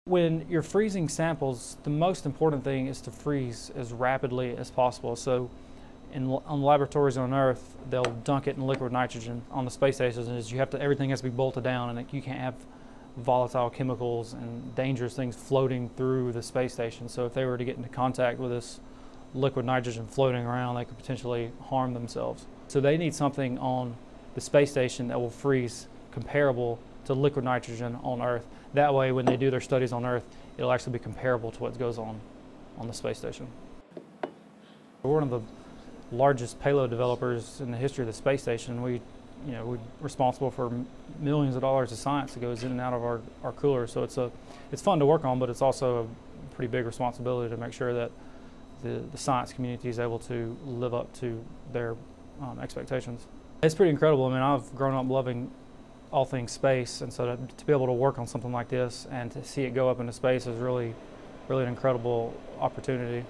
When you're freezing samples, the most important thing is to freeze as rapidly as possible. So on laboratories on Earth, they'll dunk it in liquid nitrogen. On the space stations, everything has to be bolted down, and you can't have volatile chemicals and dangerous things floating through the space station. So if they were to get into contact with this liquid nitrogen floating around, they could potentially harm themselves. So they need something on the space station that will freeze comparable to liquid nitrogen on Earth. That way, when they do their studies on Earth, it'll actually be comparable to what goes on the space station. We're one of the largest payload developers in the history of the space station. We're responsible for millions of dollars of science that goes in and out of our coolers. So it's fun to work on, but it's also a pretty big responsibility to make sure that the science community is able to live up to their expectations. It's pretty incredible. I mean, I've grown up loving all things space, and so to be able to work on something like this and to see it go up into space is really an incredible opportunity.